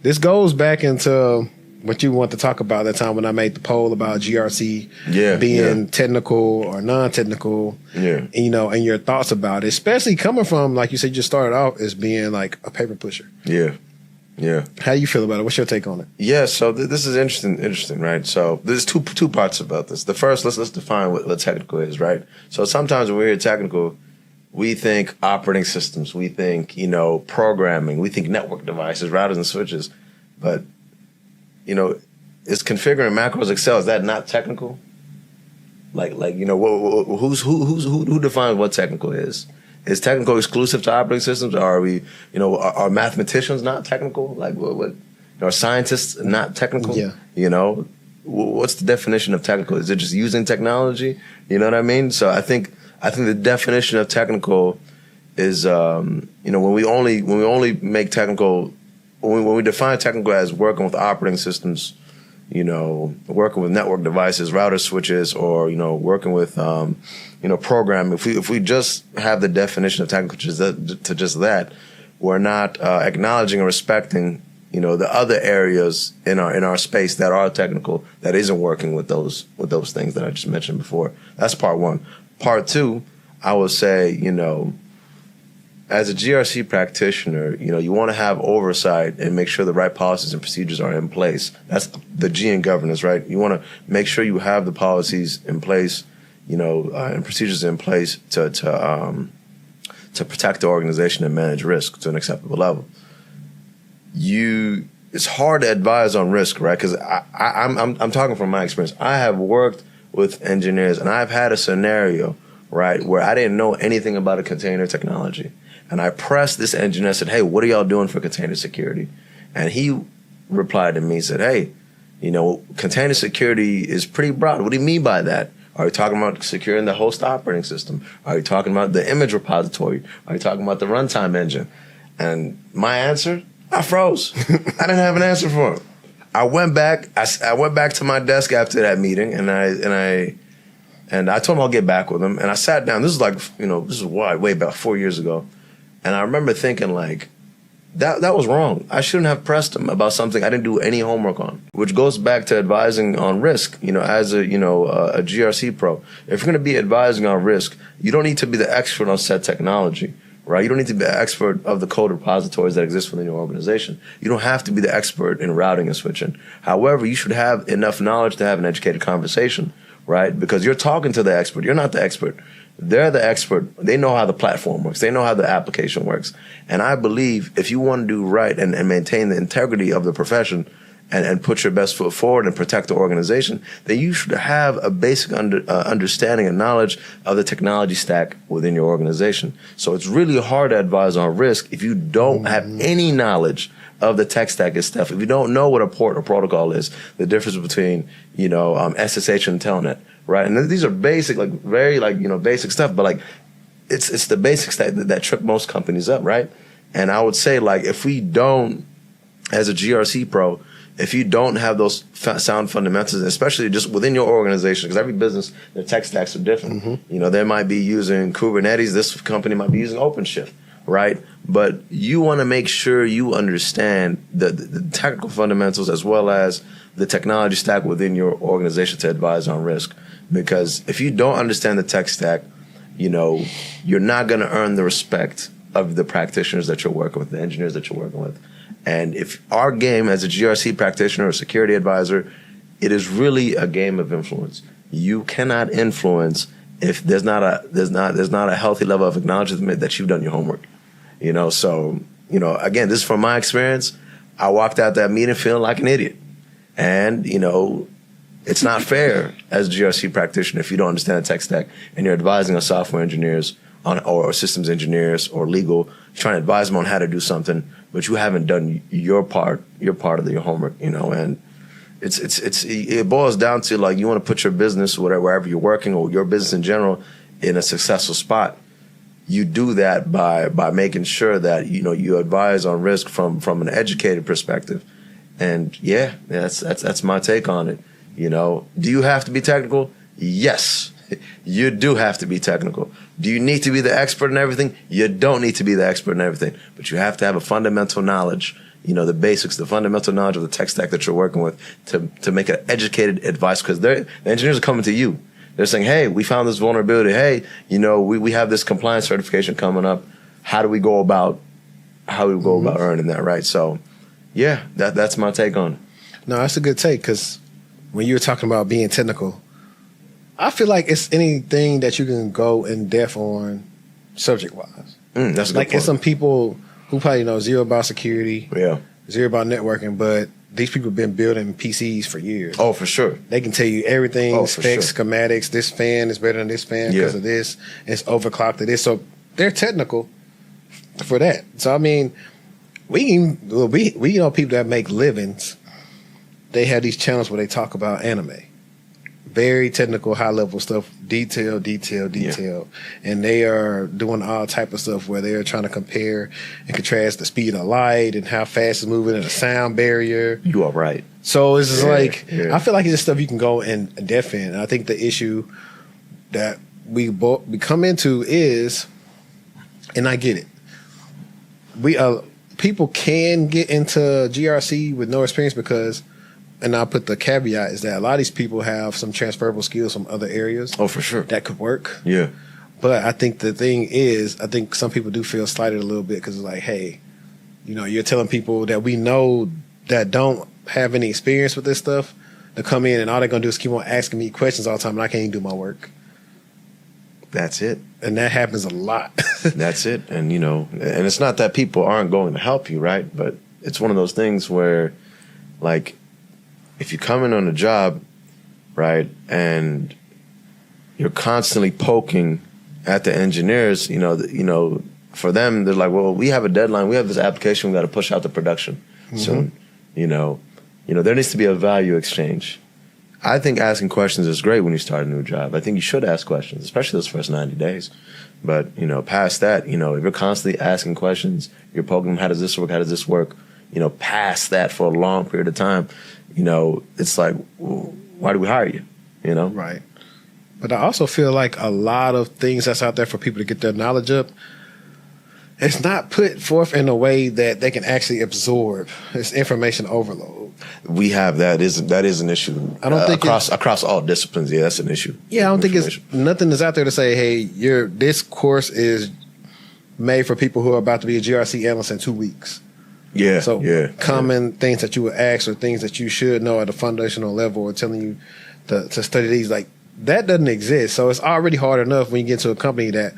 this goes back into what you want to talk about that time when I made the poll about GRC being technical or non-technical, and, you know, and your thoughts about it, especially coming from, like you said, you just started off as being like a paper pusher. Yeah. How you feel about it? What's your take on it? Yeah, so this is interesting, right? So there's two parts about this. The first, let's define what technical is, right? So sometimes when we hear technical, we think operating systems, we think, you know, programming, we think network devices, routers and switches, but you know, is configuring macros Excel, is that not technical? Like you know, who defines what technical is? Is technical exclusive to operating systems? Or are we, you know, are mathematicians not technical? Like what are scientists not technical? Yeah. You know, what's the definition of technical? Is it just using technology? You know what I mean? So I think the definition of technical is, you know, when we only make technical. When we define technical as working with operating systems, you know, working with network devices, router switches, or, you know, working with, you know, programming, if we just have the definition of technical to just that, we're not acknowledging or respecting, you know, the other areas in our space that are technical that isn't working with those things that I just mentioned before. That's part one. Part two, I would say, you know, as a GRC practitioner, you know, you want to have oversight and make sure the right policies and procedures are in place. That's the G in governance, right? You want to make sure you have the policies in place, you know, and procedures in place to protect the organization and manage risk to an acceptable level. It's hard to advise on risk, right? Because I'm talking from my experience. I have worked with engineers, and I've had a scenario, right, where I didn't know anything about a container technology. And I pressed this engineer and said, hey, what are y'all doing for container security? And he replied to me and said, hey, you know, container security is pretty broad. What do you mean by that? Are you talking about securing the host operating system? Are you talking about the image repository? Are you talking about the runtime engine? And my answer, I froze. I didn't have an answer for him. I went back to my desk after that meeting, and I told him I'll get back with him. And I sat down. This is like, you know, this is way about 4 years ago. And I remember thinking, like, that was wrong. I shouldn't have pressed him about something I didn't do any homework on, which goes back to advising on risk. You know, as a GRC pro, if you're going to be advising on risk, you don't need to be the expert on said technology, right? You don't need to be the expert of the code repositories that exist within your organization. You don't have to be the expert in routing and switching. However, you should have enough knowledge to have an educated conversation, right? Because you're talking to the expert. You're not the expert. They're the expert. They know how the platform works. They know how the application works. And I believe if you want to do right and maintain the integrity of the profession and put your best foot forward and protect the organization, then you should have a basic understanding and knowledge of the technology stack within your organization. So it's really hard to advise on risk if you don't have any knowledge of the tech stack and stuff. If you don't know what a port or protocol is, the difference between, you know, SSH and Telnet, right? And these are basic, like very like, you know, basic stuff, but like it's the basics that trip most companies up, right? And I would say, like, if we don't, as a GRC pro, if you don't have those sound fundamentals, especially just within your organization, because every business, their tech stacks are different. You know, they might be using Kubernetes. This company might be using OpenShift, right? But you want to make sure you understand the technical fundamentals as well as the technology stack within your organization to advise on risk. Because if you don't understand the tech stack, you know, you're not going to earn the respect of the practitioners that you're working with, the engineers that you're working with. And if our game as a GRC practitioner or security advisor, it is really a game of influence. You cannot influence if there's not a healthy level of acknowledgement that you've done your homework. You know, so, you know, again, this is from my experience. I walked out that meeting feeling like an idiot. And, you know, it's not fair as a GRC practitioner if you don't understand the tech stack and you're advising on software engineers or systems engineers or legal, trying to advise them on how to do something, but you haven't done your part of your homework, you know. And it boils down to, like, you want to put your business, wherever you're working or your business in general, in a successful spot. You do that by making sure that, you know, you advise on risk from an educated perspective. And yeah, that's my take on it. You know, do you have to be technical? Yes, you do have to be technical. Do you need to be the expert in everything? You don't need to be the expert in everything, but you have to have a fundamental knowledge, the basics, the fundamental knowledge of the tech stack that you're working with to make an educated advice, because the engineers are coming to you. They're saying, hey, we found this vulnerability. Hey, we have this compliance certification coming up. How do we go about earning that, right? So, yeah, that's my take on it. No, that's a good take, because when you were talking about being technical, I feel like it's anything that you can go in depth on subject-wise. That's a good like, point. It's some people who probably know zero about security, zero about networking, but these people have been building PCs for years. Oh, for sure. They can tell you everything, specs, sure. schematics. This fan is better than this fan because of this. It's overclocked to this. So they're technical for that. So, I mean, we know people that make livings. They have these channels where they talk about anime. Very technical, high-level stuff, detail. And they are doing all type of stuff where they're trying to compare and contrast the speed of light and how fast it's moving and the sound barrier. You are right. So it's just I feel like it's just stuff you can go in depth in. And I think the issue that we come into is, and I get it, people can get into GRC with no experience because, and I'll put the caveat, is that a lot of these people have some transferable skills from other areas. Oh, for sure. That could work. Yeah. But I think the thing is, I think some people do feel slighted a little bit because it's like, hey, you're telling people that we know that don't have any experience with this stuff to come in and all they're going to do is keep on asking me questions all the time and I can't even do my work. That's it. And that happens a lot. That's it. And, and it's not that people aren't going to help you, right? But it's one of those things where, like, if you come in on a job, right, and you're constantly poking at the engineers, for them, they're like, well, we have a deadline. We have this application we got to push out to production soon. There needs to be a value exchange. I think asking questions is great when you start a new job. I think you should ask questions, especially those first 90 days. But, past that, if you're constantly asking questions, you're poking them, how does this work? How does this work? Past that for a long period of time, it's like, well, why do we hire you? Right. But I also feel like a lot of things that's out there for people to get their knowledge up, it's not put forth in a way that they can actually absorb. It's information overload. We have that is an issue. I don't think across all disciplines. Yeah, that's an issue. Yeah, I don't think it's nothing is out there to say, hey, this course is made for people who are about to be a GRC analyst in 2 weeks. Yeah. So common things that you would ask or things that you should know at a foundational level or telling you to study these, like that doesn't exist. So it's already hard enough when you get to a company that